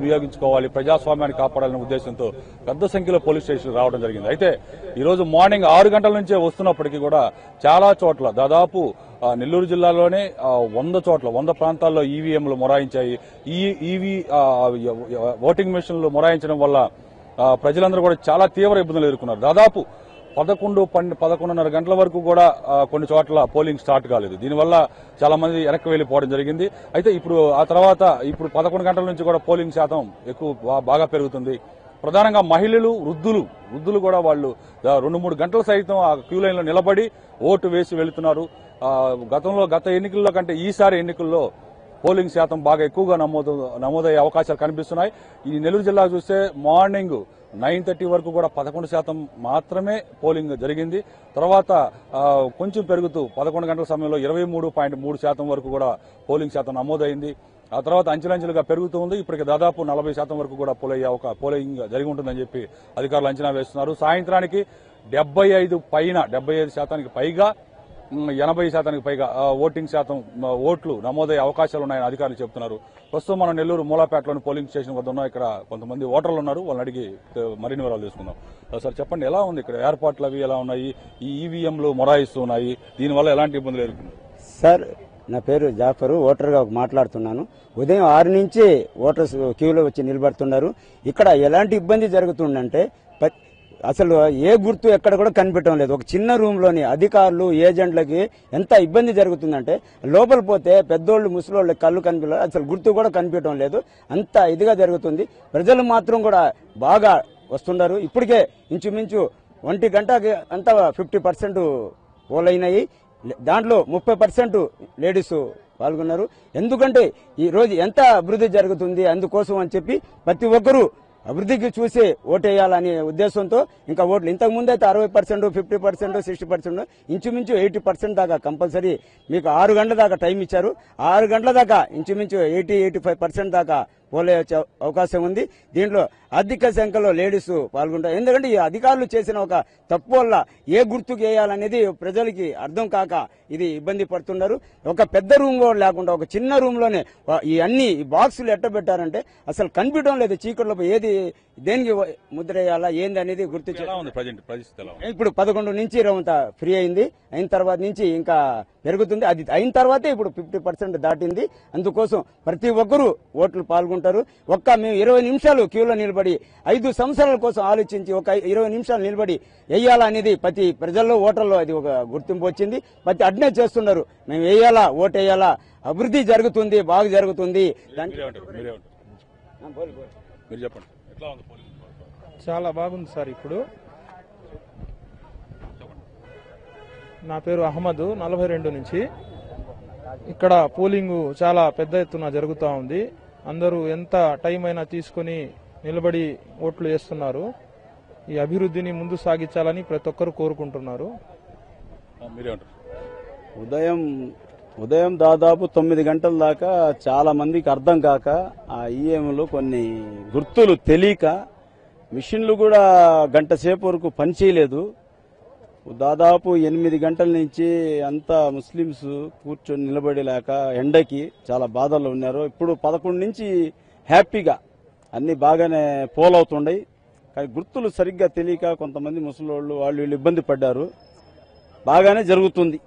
వినియోగించుకోవాలి, ప్రజాస్వామ్యాన్ని కాపాడాలనే ఉద్దేశంతో పెద్ద సంఖ్యలో పోలీస్ స్టేషన్ రావడం జరిగింది. అయితే ఈ రోజు మార్నింగ్ 6 గంటల నుంచే వస్తున్నప్పటికీ కూడా చాలా చోట్ల దాదాపు నెల్లూరు జిల్లాలోనే 100 చోట్ల 100 ప్రాంతాల్లో ఈవీఎంలు మొరాయించాయి. ఓటింగ్ మిషన్లు మొరాయించడం వల్ల ప్రజలందరూ కూడా చాలా తీవ్ర ఇబ్బందులు ఎదుర్కొన్నారు. దాదాపు 11:30 గంటల వరకు కూడా కొన్ని చోట్ల పోలింగ్ స్టార్ట్ కాలేదు. దీనివల్ల చాలా మంది వెనక్కి వెళ్లిపోవడం జరిగింది. అయితే ఇప్పుడు ఆ తర్వాత 11 గంటల నుంచి కూడా పోలింగ్ శాతం బాగా పెరుగుతుంది. ప్రధానంగా మహిళలు, వృద్ధులు కూడా వాళ్ళు 2-3 గంటల సైతం ఆ క్యూ లైన్ లో నిలబడి ఓటు వేసి వెళుతున్నారు. గత ఎన్నికల్లో కంటే ఈసారి ఎన్నికల్లో పోలింగ్ శాతం బాగా ఎక్కువగా నమోదయ్యే అవకాశాలు కనిపిస్తున్నాయి. ఈ నెల్లూరు జిల్లా చూస్తే మార్నింగ్ 9:30 వరకు కూడా 11% మాత్రమే పోలింగ్ జరిగింది. తర్వాత కొంచెం పెరుగుతూ 11 గంటల సమయంలో 23.3% వరకు కూడా పోలింగ్ శాతం నమోదైంది. ఆ తర్వాత అంచెలంచెలుగా పెరుగుతూ ఉంది. ఇప్పటికి దాదాపు 40% వరకు కూడా పోలింగ్ జరిగి ఉంటుందని చెప్పి అధికారులు అంచనా వేస్తున్నారు. సాయంత్రానికి 75% పైగా 80% పైగా ఓటింగ్ శాతం ఓట్లు నమోదయ్యే అవకాశాలు ఉన్నాయని అధికారులు చెబుతున్నారు. ప్రస్తుతం మనం నెల్లూరు మూలాపేటలోని పోలింగ్ స్టేషన్ వద్ద ఉన్నాం. ఇక్కడ కొంతమంది ఓటర్లు ఉన్నారు, వాళ్ళని అడిగి మరిన్ని వివరాలు తీసుకుందాం. సార్ చెప్పండి, ఎలా ఉంది ఇక్కడ ఏర్పాట్లు అవి ఎలా ఉన్నాయి? ఈ ఈవీఎంలు మొరాయిస్తూ ఉన్నాయి, దీనివల్ల ఎలాంటి ఇబ్బందులు ఎదుర్కొంది? సార్ నా పేరు జాఫరు, ఓటర్గా మాట్లాడుతున్నాను. ఉదయం 6 నుంచి ఓటర్స్ క్యూలో వచ్చి నిలబడుతున్నారు. ఇక్కడ ఎలాంటి ఇబ్బంది జరుగుతుందంటే అసలు ఏ గుర్తు ఎక్కడ కూడా కనిపించడం లేదు. ఒక చిన్న రూమ్ లోని అధికారులు ఏజెంట్లకి ఎంత ఇబ్బంది జరుగుతుందంటే లోపల పోతే పెద్దోళ్ళు ముసలోళ్ళు కళ్ళు కనిపించలేదు, అసలు గుర్తు కూడా కనిపించడం లేదు. అంత ఇదిగా జరుగుతుంది. ప్రజలు మాత్రం కూడా బాగా వస్తున్నారు. ఇప్పటికే ఇంచుమించు 1 గంటకి అంతా 50% పోలైనాయి. దాంట్లో 30% లేడీస్ పాల్గొన్నారు. ఎందుకంటే ఈ రోజు ఎంత అభివృద్ధి జరుగుతుంది అందుకోసం అని చెప్పి ప్రతి ఒక్కరూ అభివృద్ధికి చూసి ఓటేయాలనే ఉద్దేశంతో ఇంకా ఓట్లు ఇంతకు ముందు అయితే 60%, 50%, 60%, ఇంచుమించు 80% దాకా కంపల్సరీ మీకు 6 గంటల దాకా టైం ఇచ్చారు. 6 గంటల దాకా ఇంచుమించు 80-85% దాకా పోలే వచ్చే అవకాశం ఉంది. దీంట్లో అధిక సంఖ్యలో లేడీస్ పాల్గొంటారు. ఎందుకంటే ఈ అధికారులు చేసిన ఒక తప్పు వల్ల ఏ గుర్తుకు వేయాలనేది ప్రజలకి అర్థం కాక ఇది ఇబ్బంది పడుతున్నారు. ఒక పెద్ద రూమ్ కూడా లేకుండా ఒక చిన్న రూమ్ లోనే ఈ అన్ని బాక్సులు ఎట్టబెట్టారంటే అసలు కనిపించడం లేదు. చీకట్లో ఏది దేనికి ముద్ర వేయాలా ఏంది అనేది గుర్తు. ఇప్పుడు 11 నుంచి రౌంత ఫ్రీ అయింది. అయిన తర్వాత నుంచి ఇంకా పెరుగుతుంది. అది అయిన తర్వాతే ఇప్పుడు 50% దాటింది. అందుకోసం ప్రతి ఒక్కరూ ఓట్లు పాల్గొంటారు. మేము 20 నిమిషాలు క్యూలో నిలబడి 5 సంవత్సరాల కోసం ఆలోచించి ఒక 20 నిమిషాలు నిలబడి వేయాలనేది ప్రతి ప్రజల్లో ఓటర్లో అది ఒక గుర్తింపు వచ్చింది. ప్రతి అడ్నే చేస్తున్నారు. మేము వేయాలా, ఓటు వేయాలా, అభివృద్ధి జరుగుతుంది, బాగా జరుగుతుంది. చాలా బాగుంది సార్. ఇప్పుడు నా పేరు అహ్మద్, 42 నుంచి. ఇక్కడ పోలింగ్ చాలా పెద్ద ఎత్తున జరుగుతూ ఉంది. అందరూ ఎంత టైం అయినా తీసుకుని నిలబడి ఓట్లు వేస్తున్నారు. ఈ అభివృద్ధిని ముందు సాగించాలని ప్రతి ఒక్కరు కోరుకుంటున్నారు. ఉదయం దాదాపు 9 గంటల దాకా చాలా మందికి అర్థం కాక ఆ ఈఎంలు కొన్ని గుర్తులు తెలియక మిషన్లు కూడా గంట సేపు వరకు పనిచేయలేదు. దాదాపు 8 గంటల నుంచి అంతా ముస్లింస్ కూర్చొని నిలబడలేక ఎండకి చాలా బాధల్లో ఉన్నారు. ఇప్పుడు 11 నుంచి హ్యాపీగా అన్ని బాగానే పోలవుతుండయి. కానీ గుర్తులు సరిగ్గా తెలియక కొంతమంది ముసలోళ్ళు వీళ్ళు ఇబ్బంది పడ్డారు. బాగానే జరుగుతుంది.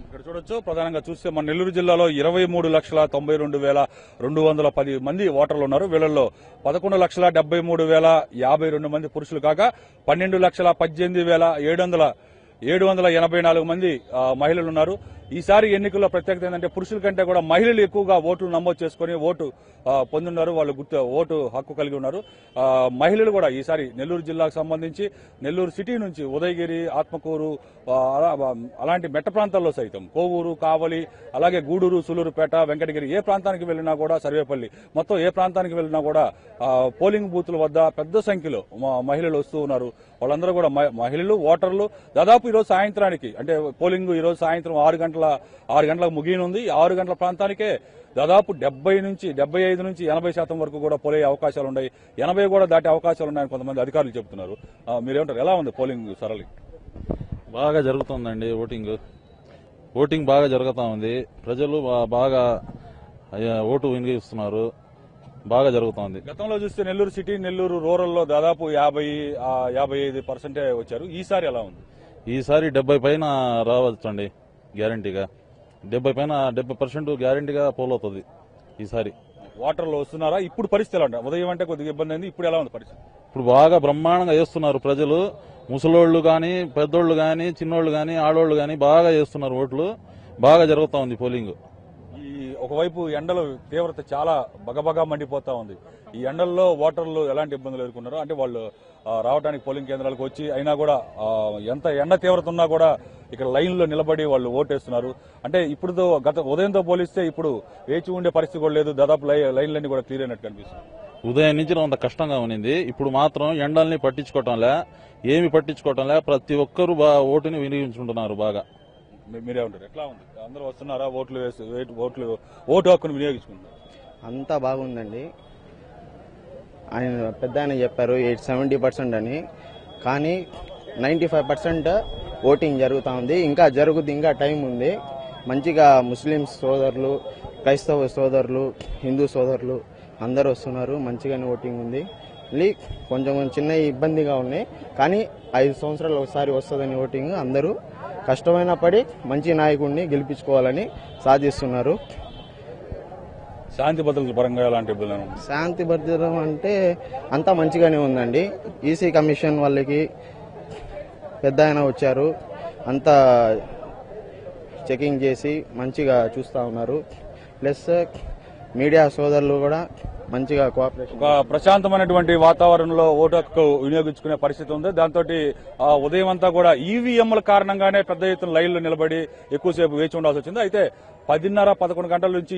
ఇక్కడ చూడొచ్చు, ప్రధానంగా చూస్తే మన నెల్లూరు జిల్లాలో 23,92,210 మంది ఓటర్లు ఉన్నారు. వీళ్ళల్లో 11,73,052 మంది పురుషులు కాగా 12,18,784 మంది మహిళలు ఉన్నారు. ఈసారి ఎన్నికల్లో ప్రత్యేకత ఏంటంటే పురుషుల కంటే కూడా మహిళలు ఎక్కువగా ఓట్లు నమోదు చేసుకుని ఓటు పొందున్నారు. వాళ్ళు ఓటు హక్కు కలిగి ఉన్నారు. మహిళలు కూడా ఈసారి నెల్లూరు జిల్లాకు సంబంధించి నెల్లూరు సిటీ నుంచి ఉదయగిరి, ఆత్మకూరు అలాంటి మెట్ట ప్రాంతాల్లో సైతం కోవూరు, కావలి, అలాగే గూడూరు, సులూరుపేట, వెంకటగిరి ఏ ప్రాంతానికి వెళ్లినా కూడా సర్వేపల్లి మొత్తం ఏ ప్రాంతానికి వెళ్లినా కూడా పోలింగ్ బూతుల వద్ద పెద్ద సంఖ్యలో మహిళలు వస్తూ ఉన్నారు. వాళ్ళందరూ కూడా మహిళలు ఓటర్లు. దాదాపు ఈరోజు సాయంత్రానికి అంటే పోలింగ్ ఈరోజు సాయంత్రం 6 గంటలకు ముగియనుంది. 6 గంటల ప్రాంతానికే దాదాపు 75 నుంచి 80% వరకు కూడా పోలే అవకాశాలు ఉన్నాయి. 80 కూడా దాటే అవకాశాలు ఉన్నాయని కొంతమంది అధికారులు చెబుతున్నారు. మీరేమంటారు, ఎలా ఉంది పోలింగ్ సరళి? బాగా జరుగుతుందండి. ఓటింగ్ బాగా జరుగుతా ఉంది. ప్రజలు బాగా ఓటు వినియోగిస్తున్నారు. బాగా జరుగుతోంది. గతంలో చూస్తే నెల్లూరు సిటీ, నెల్లూరు రూరల్లో దాదాపు 55% వచ్చారు. ఈసారి ఎలా ఉంది? ఈసారి 70 పైన రావచ్చండి గ్యారంటీగా. 70% గ్యారంటీగా పోలవుతుంది ఈసారి. వాటర్లో వస్తున్నారా? ఇప్పుడు పరిస్థితి ఎలా ఉంటుంది? ఉదయం అంటే కొద్దిగా ఇబ్బంది అయింది, ఇప్పుడు ఎలా ఉంది పరిస్థితి? ఇప్పుడు బాగా బ్రహ్మాండంగా చేస్తున్నారు ప్రజలు. ముసలోళ్ళు గాని, పెద్దోళ్ళు గాని, చిన్నోళ్ళు గాని, ఆడోళ్ళు గాని బాగా చేస్తున్నారు. ఓట్లు బాగా జరుగుతా ఉంది పోలింగ్. ఈ ఒకవైపు ఎండలు తీవ్రత చాలా బగబగా మండిపోతా ఉంది. ఈ ఎండల్లో ఓటర్లు ఎలాంటి ఇబ్బందులు ఎదుర్కొన్నారు? అంటే వాళ్ళు రావడానికి పోలింగ్ కేంద్రాలకు వచ్చి అయినా కూడా ఎంత ఎండ తీవ్రత ఉన్నా కూడా ఇక్కడ లైన్లో నిలబడి వాళ్ళు ఓటేస్తున్నారు. అంటే ఇప్పుడు గత ఉదయంతో పోలిస్తే ఇప్పుడు వేచి ఉండే పరిస్థితి కూడా లేదు. దాదాపు లైన్లన్నీ కూడా క్లియర్ అయినట్టు కనిపిస్తుంది. ఉదయం నుంచి అంత కష్టంగా ఉన్నింది. ఇప్పుడు మాత్రం ఎండల్ని పట్టించుకోవటంలే, ఏమి పట్టించుకోవటంలే. ప్రతి ఒక్కరు ఓటుని వినియోగించుకుంటున్నారు బాగా. మీరే ఉంటారు, ఎట్లా ఉంది? అందరూ వస్తున్నారా? ఓటు హక్కును వినియోగించుకుంటున్నారు. అంతా బాగుందండి. ఆయన పెద్ద ఆయన చెప్పారు 70% అని, కానీ 95% ఓటింగ్ జరుగుతూ ఉంది. ఇంకా జరుగుతుంది, ఇంకా టైం ఉంది. మంచిగా ముస్లిమ్స్ సోదరులు, క్రైస్తవ సోదరులు, హిందూ సోదరులు అందరూ వస్తున్నారు. మంచిగానే ఓటింగ్ ఉంది. కొంచెం చిన్న ఇబ్బందిగా ఉన్నాయి, కానీ 5 సంవత్సరాలు ఒకసారి వస్తుందని ఓటింగ్. అందరూ కష్టమైన పడి మంచి నాయకుడిని గెలిపించుకోవాలని సాధిస్తున్నారు. శాంతి భద్రతల పరంగా ఎలాంటి ఇబ్బంది? శాంతి భద్రత అంటే అంతా మంచిగానే ఉందండి. ఈసీ కమిషన్ వాళ్ళకి పెద్ద ఆయన వచ్చారు, అంతా చెకింగ్ చేసి మంచిగా చూస్తూ ఉన్నారు. ప్లస్ మీడియా సోదరులు కూడా మంచిగా కోఆపరేషన్. ఒక ప్రశాంతమైనటువంటి వాతావరణంలో ఓటు హక్కు వినియోగించుకునే పరిస్థితి ఉంది. దాంతో ఉదయం అంతా కూడా ఈవీఎంల కారణంగానే పెద్ద ఎత్తున లైన్లో నిలబడి ఎక్కువసేపు వేచి ఉండాల్సి వచ్చింది. అయితే 10:30-11 గంటల నుంచి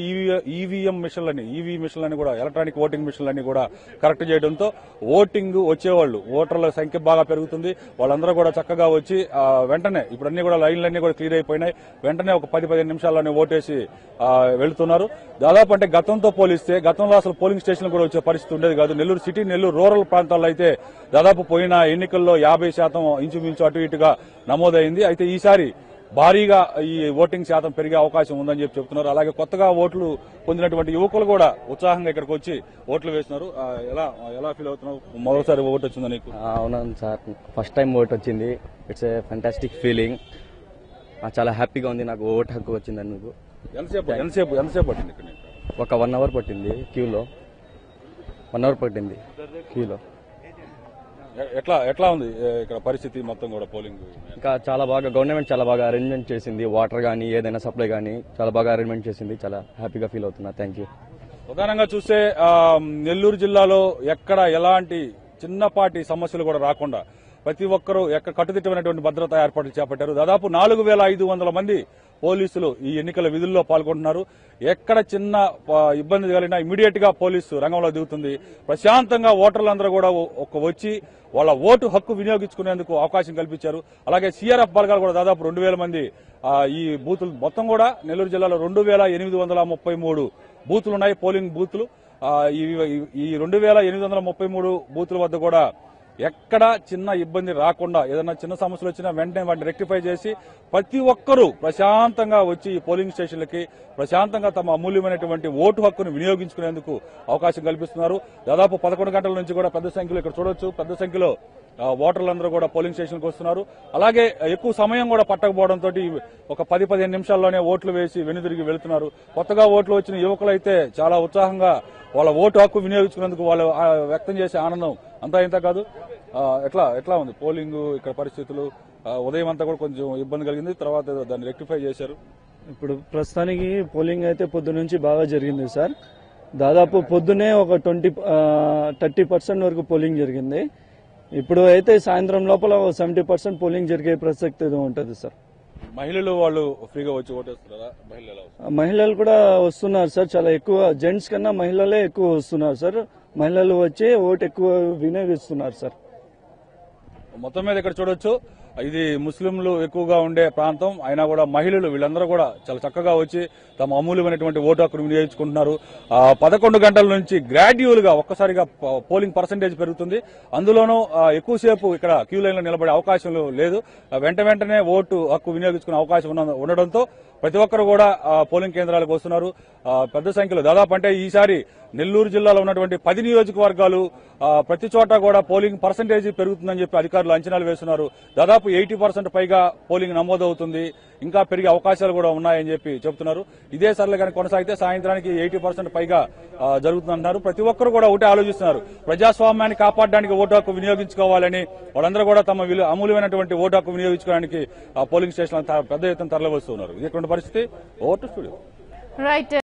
ఈవీఎం మిషన్లని కూడా, ఎలక్ట్రానిక్ ఓటింగ్ మిషన్లన్నీ కూడా కరెక్ట్ చేయడంతో ఓటింగ్ వచ్చేవాళ్ళు, ఓటర్ల సంఖ్య బాగా పెరుగుతుంది. వాళ్ళందరూ కూడా చక్కగా వచ్చి వెంటనే ఇప్పుడు అన్ని కూడా లైన్లన్నీ కూడా క్లియర్ అయిపోయినాయి. వెంటనే ఒక 10-15 నిమిషాల్లోనే ఓటేసి వెళ్తున్నారు. దాదాపు అంటే గతంతో పోలిస్తే, గతంలో అసలు పోలింగ్ స్టేషన్ కూడా వచ్చే పరిస్థితి ఉండేది కాదు. నెల్లూరు సిటీ, నెల్లూరు రూరల్ ప్రాంతాల్లో అయితే దాదాపు పోయిన ఎన్నికల్లో 50% ఇంచుమించు అటు ఇటుగా నమోదైంది. అయితే ఈసారి భారీగా ఈ ఓటింగ్ శాతం పెరిగే అవకాశం ఉందని చెప్తున్నారు. అలాగే కొత్తగా ఓట్లు పొందినటువంటి యువకులు కూడా ఉత్సాహంగా ఇక్కడికి వచ్చి ఓట్లు వేస్తున్నారు. ఎలా ఫీల్ అవుతున్నావు? మొదటిసారి ఓటు వచ్చిందా నీకు? అవునండి సార్, ఫస్ట్ టైం ఓటు వచ్చింది. It's a fantastic feeling. చాలా హ్యాపీగా ఉంది నాకు ఓటు హక్కు వచ్చింది. అందుకు ఎంతసేపు పట్టింది ఇక్కడ? ఒక 1 అవర్ పట్టింది క్యూలో. 1 అవర్ పట్టింది క్యూలో. ఎట్లా ఉంది ఇక్కడ పరిస్థితి మొత్తం కూడా పోలింగ్? ఇంకా చాలా బాగా గవర్నమెంట్ చాలా బాగా అరేంజ్మెంట్ చేసింది. వాటర్ కానీ ఏదైనా సప్లై కానీ చాలా బాగా అరేంజ్మెంట్ చేసింది. చాలా హ్యాపీగా ఫీల్ అవుతున్నా. Thank you. ప్రధానంగా చూస్తే నెల్లూరు జిల్లాలో ఎక్కడ ఎలాంటి చిన్నపాటి సమస్యలు కూడా రాకుండా ప్రతి ఒక్కరూ కట్టుదిట్టమైనటువంటి భద్రతా ఏర్పాట్లు చేపట్టారు. దాదాపు 4500 మంది పోలీసులు ఈ ఎన్నికల విధుల్లో పాల్గొంటున్నారు. ఎక్కడ చిన్న ఇబ్బంది కలిగినా ఇమీడియట్ గా పోలీసు రంగంలో దిగుతుంది. ప్రశాంతంగా ఓటర్లందరూ కూడా వచ్చి వాళ్ళ ఓటు హక్కు వినియోగించుకునేందుకు అవకాశం కల్పించారు. అలాగే సీఆర్ఎఫ్ బలగాలు కూడా దాదాపు 2000 మంది ఈ బూతులు మొత్తం కూడా నెల్లూరు జిల్లాలో 2833 బూతులు ఉన్నాయి, పోలింగ్ బూతులు. ఈ 2833 బూతుల వద్ద కూడా ఎక్కడ చిన్న ఇబ్బంది రాకుండా, ఏదైనా చిన్న సమస్యలు వచ్చినా వెంటనే వాటిని రెక్టిఫై చేసి ప్రతి ఒక్కరూ ప్రశాంతంగా వచ్చి ఈ పోలింగ్ స్టేషన్లకి ప్రశాంతంగా తమ అమూల్యమైనటువంటి ఓటు హక్కును వినియోగించుకునేందుకు అవకాశం కల్పిస్తున్నారు. దాదాపు 11 గంటల నుంచి కూడా పెద్ద సంఖ్యలో ఇక్కడ చూడొచ్చు, పెద్ద సంఖ్యలో ఓటర్లందరూ కూడా పోలింగ్ స్టేషన్కి వస్తున్నారు. అలాగే ఎక్కువ సమయం కూడా పట్టకపోవడంతో ఒక 10-15 నిమిషాల్లోనే ఓట్లు వేసి వెనుదిరిగి వెళ్తున్నారు. కొత్తగా ఓట్లు వచ్చిన యువకులైతే చాలా ఉత్సాహంగా వాళ్ళ ఓటు హక్కు వినియోగించుకునేందుకు వాళ్ళు వ్యక్తం చేసే ఆనందం అంతా ఇంత కాదు. ఎట్లా ఉంది పోలింగ్ ఇక్కడ పరిస్థితులు? ఉదయం అంతా కూడా కొంచెం ఇబ్బంది కలిగింది, తర్వాత దాన్ని రెక్టిఫై చేశారు. ఇప్పుడు ప్రస్తుతానికి పోలింగ్ అయితే పొద్దు నుంచి బాగా జరిగింది సార్. దాదాపు పొద్దునే ఒక 30% వరకు పోలింగ్ జరిగింది. ఇప్పుడు అయితే సాయంత్రం లోపల 70% పోలింగ్ జరిగే ప్రసక్తి ఉంటుంది సార్. మహిళలు వాళ్ళు ఫ్రీగా వచ్చి ఓటేస్తున్నారా? మహిళలు కూడా వస్తున్నారు సార్. చాలా ఎక్కువ, జెంట్స్ కన్నా మహిళలే ఎక్కువ వస్తున్నారు సార్. మహిళలు వచ్చి ఓటు ఎక్కువ వినియోగిస్తున్నారు సార్. మొత్తం మీద ఇక్కడ చూడొచ్చు, ఇది ముస్లింలు ఎక్కువగా ఉండే ప్రాంతం అయినా కూడా మహిళలు వీళ్ళందరూ కూడా చాలా చక్కగా వచ్చి తమ అమూల్యమైనటువంటి ఓటు హక్కును వినియోగించుకుంటున్నారు. 11 గంటల నుంచి గ్రాడ్యువల్ గా ఒక్కసారిగా పోలింగ్ పర్సంటేజ్ పెరుగుతుంది. అందులోనూ ఎక్కువసేపు ఇక్కడ క్యూ లైన్ లో నిలబడే అవకాశం లేదు. వెంటనే ఓటు హక్కు వినియోగించుకునే అవకాశం ఉండడంతో ప్రతి ఒక్కరు కూడా పోలింగ్ కేంద్రాలకు వస్తున్నారు. పెద్ద సంఖ్యలో దాదాపు అంటే ఈసారి నెల్లూరు జిల్లాలో ఉన్నటువంటి 10 నియోజకవర్గాలు ప్రతి చోట కూడా పోలింగ్ పర్సంటేజ్ పెరుగుతుందని చెప్పి అధికారులు అంచనాలు వేస్తున్నారు. దాదాపు 80% పైగా పోలింగ్ నమోదవుతుంది, ఇంకా పెరిగే అవకాశాలు కూడా ఉన్నాయని చెప్పి చెబుతున్నారు. ఇదే సరళ కనుక కొనసాగితే సాయంత్రానికి 80% పైగా జరుగుతుందంటున్నారు. ప్రతి ఒక్కరు కూడా ఒకటే ఆలోచిస్తున్నారు, ప్రజాస్వామ్యాన్ని కాపాడడానికి ఓటు హక్కు వినియోగించుకోవాలని. వాళ్ళందరూ కూడా తమ అమూల్యమైనటువంటి ఓటు హక్కు వినియోగించుకోవడానికి పోలింగ్ స్టేషన్ పెద్ద ఎత్తున తరలివస్తున్నారు. ఇటువంటి పరిస్థితి. Over to studio. రైట్.